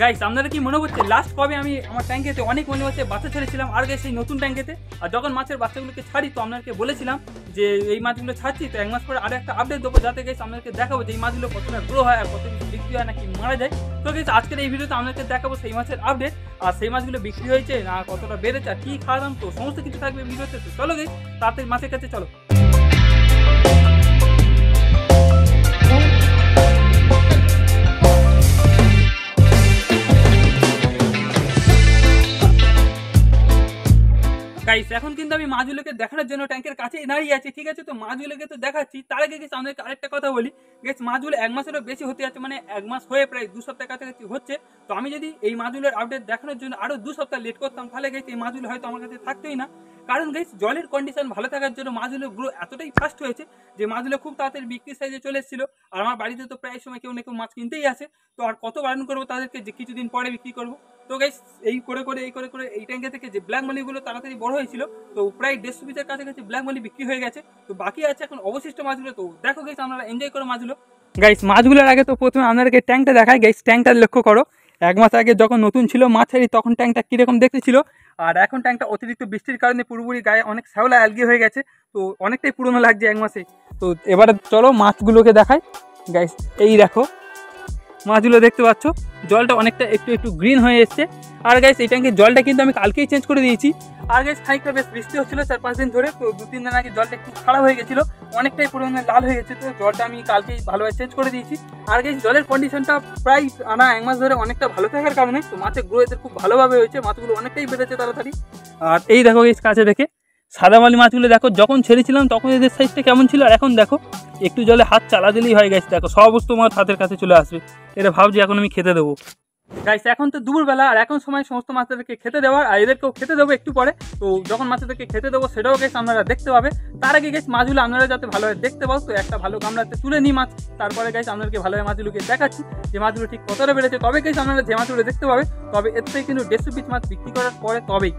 Guys আপনারা কি মনে করছে লাস্ট কবে আমি আমার ট্যাঙ্কেতে অনেক মনে হচ্ছে বাচ্চা ছেড়েছিলাম, আর গাইস এই নতুন ট্যাঙ্কেতে আর যখন মাছের বাচ্চাগুলোকে ছাড়ি তো আপনাকে বলেছিলাম যে এই মাছগুলো ছাড়ছি তো 1 মাস পরে আরো একটা আপডেট দেবো, যাতে গাইস আপনাকে দেখাবো যে এই মাছগুলো কতটা গ্রো হয় আর কত বিক্রি হয় নাকি মারা যায়। তো গাইস আজকের এই ভিডিওতে আপনাকে দেখাবো সেই মাছের আপডেট, আর সেই মাছগুলো বিক্রি হয়েছে না কতটা বেড়েছে আর কি খাওয়ালাম, তো সমস্ত কিছু থাকবে ভিডিওতে। তো চলো গাইস তাড়াতাড়ি মাছের কাছে চলো। গাইস এখন কিন্তু আমি মাছগুলোকে দেখানোর জন্য ট্যাঙ্কের কাছেই দাঁড়িয়ে আছি, ঠিক আছে। তো মাছগুলোকে তো দেখাচ্ছি, তার আগে গেছে আমাদেরকে আরেকটা কথা বলি। গেছে মাছগুলো 1 মাসেরও বেশি হতে যাচ্ছে, মানে 1 মাস হয়ে প্রায় 2 সপ্তাহ কাছাকাছি হচ্ছে। তো আমি যদি এই মাছগুলোর আপডেট দেখানোর জন্য আরো 2 সপ্তাহ লেট করতাম তাহলে গেছে এই মাছগুলো হয়তো আমার কাছে থাকতোই না। কারণ গাইস জলের কন্ডিশন ভালো থাকার জন্য মাছগুলো গ্রো এতটাই ফাস্ট হয়েছে যে মাছগুলো খুব তাড়াতাড়ি বিক্রি সাইজে চলে এসেছিল। আর আমার বাড়িতে তো প্রায় সময় কেউ না কেউ মাছ কিনতেই আসে, তো আর কত বারণ করবো তাদেরকে যে কিছুদিন পরে বিক্রি করবো। তো গাইস এই করে এই ট্যাঙ্কে থেকে যে ব্ল্যাক মলিগুলো তাড়াতাড়ি বড় হয়েছিল তো প্রায় 150 পিসের কাছাকাছি ব্ল্যাক মলি বিক্রি হয়ে গেছে। তো বাকি আছে এখন অবশিষ্ট মাছগুলো, তো দেখো গাইস আমরা এনজয় করো মাছগুলো। গাইস মাছগুলোর আগে তো প্রথমে আপনাদেরকে ট্যাঙ্কটা দেখায়। গাইস ট্যাঙ্কটা লক্ষ্য করো, 1 মাস আগে যখন নতুন ছিল মাছ ছাড়ি তখন ট্যাঙ্কটা কীরকম দেখতে ছিল, আর এখন ট্যাঙ্কটা অতিরিক্ত বৃষ্টির কারণে পুরোপুরি গায়ে অনেক শ্যাওলা অ্যালগি হয়ে গেছে, তো অনেকটাই পুরনো লাগছে 1 মাসে। তো এবারে চলো মাছগুলোকে দেখাই। গাইস এই দেখো মাছগুলো দেখতে পাচ্ছ, জলটা অনেকটা একটু গ্রিন হয়ে এসছে। আর গাইস এই ট্যাঙ্কের জলটা কিন্তু আমি কালকেই চেঞ্জ করে দিয়েছি। আর গাইস খানিকটা বেশ বৃষ্টি হচ্ছিলো 4-5 দিন ধরে, তো 2-3 দিন আগে জলটা একটু খারাপ হয়ে গেছিলো, অনেকটাই পুরোনো লাল হয়ে গেছে, তো জলটা আমি কালকেই ভালোভাবে চেঞ্জ করে দিয়েছি। আর গাইস জলের কন্ডিশনটা প্রায় 1 মাস ধরে অনেকটা ভালো থাকার কারণে তো মাছের গ্রো এদের খুব ভালোভাবে হয়েছে, মাছগুলো অনেকটাই বেড়েছে তাড়াতাড়ি। আর এই দেখো গাইস কাছে দেখে সাদামালি মাছগুলো দেখো, যখন ছেড়েছিলাম তখন এদের সাইজটা কেমন ছিল, আর এখন দেখো একটু জলে হাত চালা দিলেই হয়ে গেছে, দেখো সমস্ত মাছ হাতের কাছে চলে আসবে। এটা ভাবছি এখন আমি খেতে দেবো। গাইস এখন তো দুপুরবেলা আর এখন সময় সমস্ত মাছদেরকে খেতে দেওয়ার, আর এদেরকেও খেতে দেবো একটু পরে। তো যখন মাছদেরকে খেতে দেবো সেটাও গাইস আপনারা দেখতে পাবে। তার আগে গাইস মাছগুলো আপনারা যাতে ভালোভাবে দেখতে পাও তো একটা ভালো গামলাতে তুলে নিই মাছ, তারপরে গাইস আপনাদেরকে ভালোভাবে মাছগুলোকে দেখাচ্ছি যে মাছগুলো ঠিক কতটা বেড়েছে, তবে গাইস আপনারা যে মাছগুলো দেখতে পাবে, তবে এর থেকে কিন্তু 150 পিস মাছ বিক্রি করার পরে তবেই।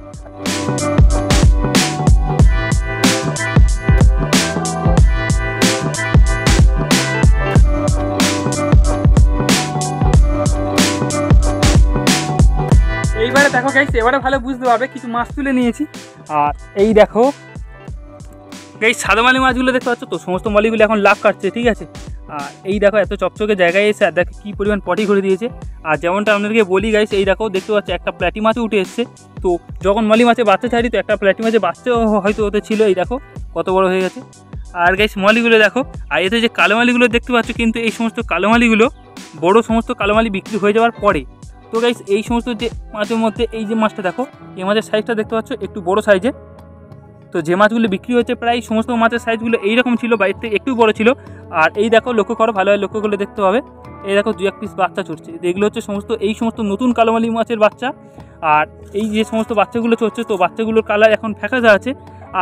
এইবারে দেখো গাইস এবারে ভালো বুঝতে পারবে, কিছু মাছ তুলে নিয়েছি। আর এই দেখো গাইস সাদামালি মাছগুলো দেখতে পাচ্ছ তো, সমস্ত মালিগুলো এখন লাভ কাটছে, ঠিক আছে। আর এই দেখো এত চকচকে জায়গায় এসে আর দেখো কী পরিমাণ পটি করে দিয়েছে। আর যেমনটা আপনাদেরকে বলি গাইস এই দেখো দেখতে পাচ্ছ একটা প্ল্যাটি মাছও উঠে এসছে। তো যখন মলি মাছে বাচ্চা ছাড়ি তো একটা প্ল্যাটি মাছে বাচ্চাও হয়তো ওতে ছিল, এই দেখো কত বড় হয়ে গেছে। আর গাইস মলিগুলো দেখো, আর এতে যে কালো মালিগুলো দেখতে পাচ্ছ, কিন্তু এই সমস্ত কালো মালিগুলো বড় সমস্ত কালো মালি বিক্রি হয়ে যাওয়ার পরে। তো গাইস এই সমস্ত যে মাছের মধ্যে এই যে মাছটা দেখো, এই মাছের সাইজটা দেখতে পাচ্ছ একটু বড় সাইজে। তো যে মাছগুলো বিক্রি হয়েছে প্রায় সমস্ত মাছের সাইজগুলো এইরকম ছিল, বাইরে থেকে একটু বড় ছিল। আর এই দেখো লক্ষ্য করো, ভালোভাবে লক্ষ্য করলে দেখতে পাবে, এই দেখো 2-1 পিস বাচ্চা চড়ছে, এগুলো হচ্ছে এই সমস্ত নতুন কালোমালি মাছের বাচ্চা। আর এই যে সমস্ত বাচ্চাগুলো চড়ছে তো বাচ্চাগুলোর কালার এখন ফ্যাকাশে আছে।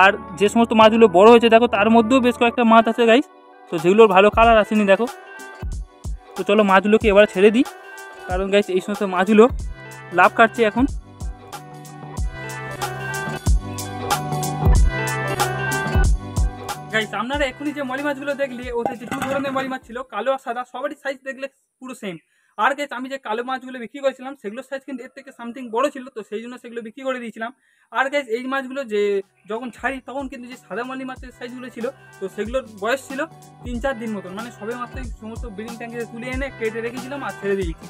আর যে সমস্ত মাছগুলো বড় হয়েছে দেখো তার মধ্যেও বেশ কয়েকটা মাছ আছে গাইস, তো যেগুলোর ভালো কালার আসেনি দেখো। তো চলো মাছগুলোকে এবার ছেড়ে দিই, কারণ গাইস এই সমস্ত মাছগুলো লাভ কাটছে এখন। গাইস আপনারা এখনই যে মলি মাছগুলো দেখলে ওতে যে 2 ধরনের মলি মাছ ছিল, কালো আর সাদা, সবারই সাইজ দেখলে পুরো সেম। আর গাইস আমি যে কালো মাছগুলো বিক্রি করেছিলাম সেগুলোর সাইজ কিন্তু এর থেকে সামথিং বড় ছিল, তো সেই জন্য সেগুলো বিক্রি করে দিয়েছিলাম। আর গাইস এই মাছগুলো যে যখন ছাড়ি তখন কিন্তু যে সাদা মলি মাছের সাইজগুলো ছিল তো সেগুলোর বয়স ছিল 3-4 দিন মতন, মানে সবে মাত্র সমস্ত ব্রিডিং ট্যাঙ্কে তুলে এনে কেটে রেখেছিলাম আর ছেড়ে দিয়েছি।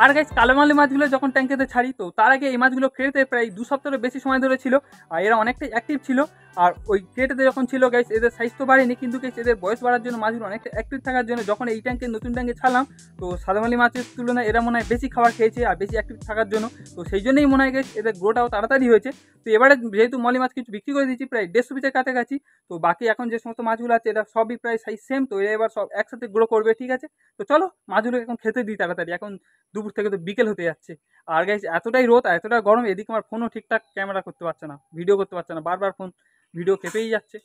আর গাইস কালো মালি মাছগুলো যখন ট্যাঙ্কেতে ছাড়ি তো তার আগে এই মাছগুলো ক্রেটে প্রায় 2 সপ্তাহের বেশি সময় ধরে ছিল, আর এরা অনেকটাই অ্যাক্টিভ ছিল। আর ওই ক্রেটেতে যখন ছিল গাইস এদের সাইজ তো বাড়েনি, কিন্তু গাইস এদের বয়স বাড়ার জন্য মাছগুলো অনেকটা অ্যাক্টিভ থাকার জন্য যখন এই ট্যাঙ্কে নতুন ট্যাঙ্কে ছাড়লাম তো সাদামালি মাছের তুলনায় এরা মনে হয় বেশি খাবার খেয়েছে আর বেশি অ্যাক্টিভ থাকার জন্য, তো সেই জন্যই মনে হয় গাইস এদের গ্রোটাও তাড়াতাড়ি হয়েছে। তো এবারে যেহেতু মলি মাছ কিছু বিক্রি করে দিয়েছি প্রায় 150 পিসের কাছাকাছি, তো বাকি এখন যে সমস্ত মাছগুলো আছে এরা সবই প্রায় সাইজ সেম, তো এরা এবার সব একসাথে গ্রো করবে, ঠিক আছে। তো চলো মাছগুলো এখন খেতে দিই তাড়াতাড়ি, এখন দুপুর থেকে তো বিকেল হতে যাচ্ছে। আর গাইস এতটাই রোদ আর এতটা গরম, এদিকে আমার ফোনও ঠিকঠাক ক্যামেরা করতে পারছে না, ভিডিও করতে পারছে না, বারবার ফোন ভিডিও কেঁপেই যাচ্ছে।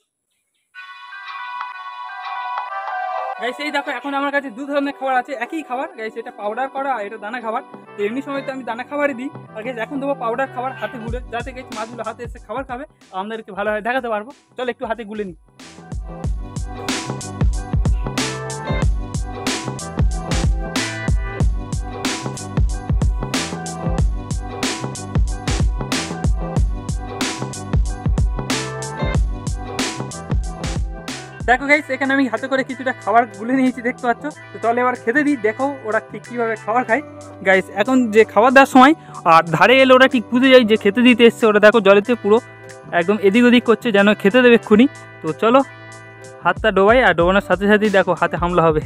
গাইস এই দেখো এখন আমার কাছে 2 ধরনের খাবার আছে, একই খাবার গাইস, এটা পাউডার করা আর এটা দানা খাবার। তো এমনি সময় তো আমি দানা খাবারই দিই, আর গাইস এখন দেবো পাউডার খাবার হাতে গুলে, যাতে গাইস মাছগুলো হাতে এসে খাবার খাবে আপনাদেরকে ভালোভাবে দেখাতে পারবো। চলো একটু হাতে গুলে নিই। দেখো গাইস এখানে আমি হাতে করে কিছুটা খাবার গুলে নিয়েছি দেখতে পাচ্ছ। তো তাহলে এবার খেতে দিই, দেখো ওরা ঠিক কীভাবে খাবার খায়। গাইস এখন যে খাবার দেওয়ার সময় আর ধারে এলে ওরা ঠিক বুঝে যায় যে খেতে দিতে এসছে। ওরা দেখো জলেতে পুরো একদম এদিক ওদিক করছে যেন খেতে দেবে এক্ষুনি। তো চলো হাতটা ডোবাই, আর ডোবানোর সাথে সাথেই দেখো হাতে হামলা হবে।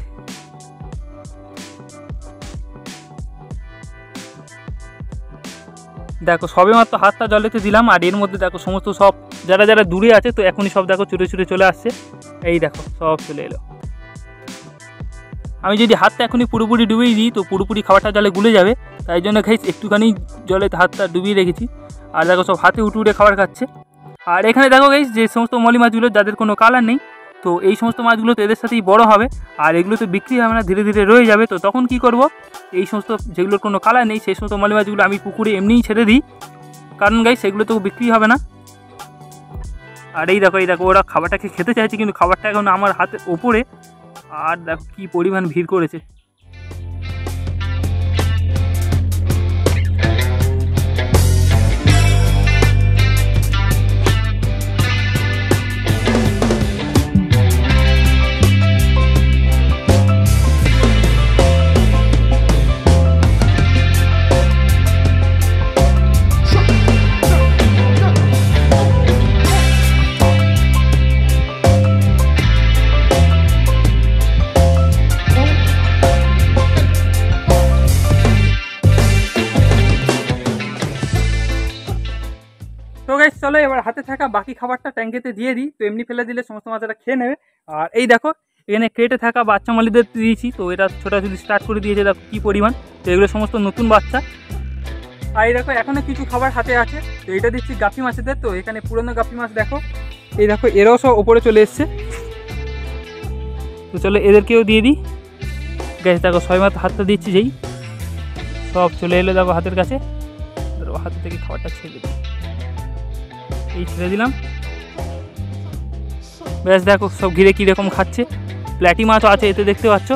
দেখো সবে মাত্র হাতটা জলেতে দিলাম, আর এর মধ্যে দেখো সমস্ত সব যারা যারা দূরে আছে তো এখনই সব দেখো ছুটে ছুটে চলে আসছে। এই দেখো সব চলে এলো। আমি যদি হাতটা এখনই পুরোপুরি ডুবিয়ে দিই তো পুরোপুরি খাবারটা জলে গুলে যাবে, তাই জন্য খাইছি একটুখানি জলে হাতটা ডুবিয়ে রেখেছি। আর দেখো সব হাতে উঠে উঠে খাবার খাচ্ছে। আর এখানে দেখো গাইস যে সমস্ত মলি মাছগুলো যাদের কোনো কালার নেই, তো এই সমস্ত মাছগুলো তো এদের সাথেই বড় হবে, আর এগুলো তো বিক্রি হবে না, ধীরে ধীরে রয়ে যাবে। তো তখন কি করব, এই সমস্ত যেগুলোর কোনো কালার নেই সেই সমস্ত মলি মাছগুলো আমি পুকুরে এমনিই ছেড়ে দিই, কারণ গাইস সেগুলো তো বিক্রি হবে না। আর এই দেখো ওরা খাবারটাকে খেতে চাইছে, কিন্তু খাবারটা এখন আমার হাতের ওপরে। আর দেখো কী পরিমাণ ভিড় করেছে। তো গাইস চলো এবার হাতে থাকা বাকি খাবারটা ট্যাঙ্কেতে দিয়ে দিই। তো এমনি ফেলে দিলে সমস্ত মাছেরা খেয়ে নেবে। আর এই দেখো এখানে কেটে থাকা বাচ্চা মালিদের দিয়েছি, তো এটা ছোটাছুটি স্টার্ট করে দিয়েছে, দেখো কী পরিমাণ। তো এগুলো সমস্ত নতুন বাচ্চা। আর এই দেখো এখনও কিছু খাবার হাতে আছে, তো এটা দিচ্ছি গাপি মাছেদের। তো এখানে পুরনো গাপি মাছ দেখো, এই দেখো এরাও সব ওপরে চলে এসছে। তো চলো এদেরকেও দিয়ে দিই। গ্যাস দেখো ছয় মাত্র হাতটা দিচ্ছি, যেই সব চলে এলো দেখো হাতের কাছে। হাতে থেকে খাবারটা ছেড়ে দিই, এই ছেড়ে দিলাম। ব্যাস দেখো সব ঘিরে কীরকম খাচ্ছে। প্ল্যাটি মাছও আছে এতে দেখতে পাচ্ছ।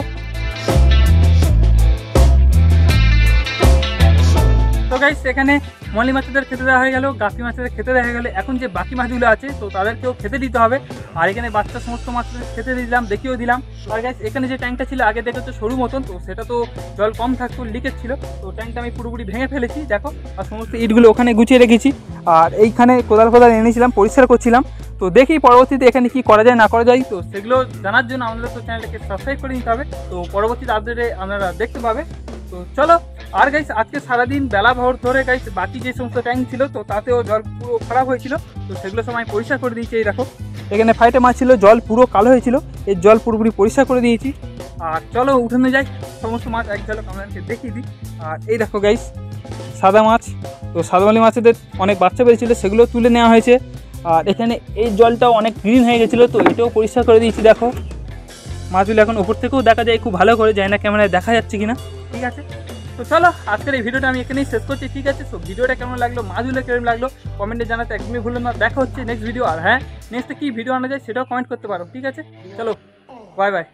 তো গাইস এখানে মলি মাছেদের খেতে দেওয়া হয়ে গেল, গাপি মাছেদের খেতে দেওয়া হয়ে গেল। এখন যে বাকি মাছগুলো আছে তো তাদেরকেও খেতে দিতে হবে। আর এখানে বাচ্চা সমস্ত মাছদের খেতে দিলাম, দেখিয়েও দিলাম। আর গাইস এখানে যে ট্যাঙ্কটা ছিল আগে দেখে তো সরু মতন, তো সেটা তো জল কম থাকতো, লিকেজ ছিল। তো ট্যাঙ্কটা আমি পুরোপুরি ভেঙে ফেলেছি দেখো, আর সমস্ত ইটগুলো ওখানে গুছিয়ে রেখেছি। আর এইখানে কোদাল এনেছিলাম, পরিষ্কার করছিলাম। তো দেখি পরবর্তীতে এখানে কি করা যায় না করা যায়, তো সেগুলো জানার জন্য আমাদের তো চ্যানেলটাকে সাবস্ক্রাইব করে নিতে হবে। তো পরবর্তীতে আপডেটে আপনারা দেখতে পাবে। তো চলো। আর গাইস আজকে সারাদিন বেলা ভোর ধরে গাইস বাকি যে সমস্ত ট্যাঙ্ক ছিল তো তাতেও জল পুরো খারাপ হয়েছিল, তো সেগুলো সময় পরিষ্কার করে দিয়েছি। এই দেখো এখানে ফাইটে মাছ ছিল, জল পুরো কালো হয়েছিল, এই জল পুরোপুরি পরিষ্কার করে দিয়েছি। আর চলো উঠানে যাই, সমস্ত মাছ এক ঝলক আপনাদেরকে দেখিয়ে দিই। আর এই দেখো গাইস সাদা মাছ, তো সাদামালি মাছেদের অনেক বাচ্চা বেরিয়েছিল, সেগুলো তুলে নেওয়া হয়েছে। আর এখানে এই জলটাও অনেক গ্রিন হয়ে গেছিলো, তো এটাও পরিষ্কার করে দিয়েছি। দেখো মাছগুলো এখন উপর থেকেও দেখা যায় খুব ভালো করে, যায় না ক্যামেরায় দেখা যাচ্ছে কিনা। ঠিক আছে, তো চলো আজকের এই ভিডিওটা আমি এখানেই শেষ করছি। ঠিক আছে, তো ভিডিওটা কেমন লাগলো, মাছগুলো কেমন লাগলো কমেন্টে জানাতে একদমই ভুলো না। দেখা হচ্ছে নেক্সট ভিডিও। আর হ্যাঁ, নেক্সটে কী ভিডিও আনা যায় সেটাও কমেন্ট করতে পারো। ঠিক আছে, চলো বাই বাই।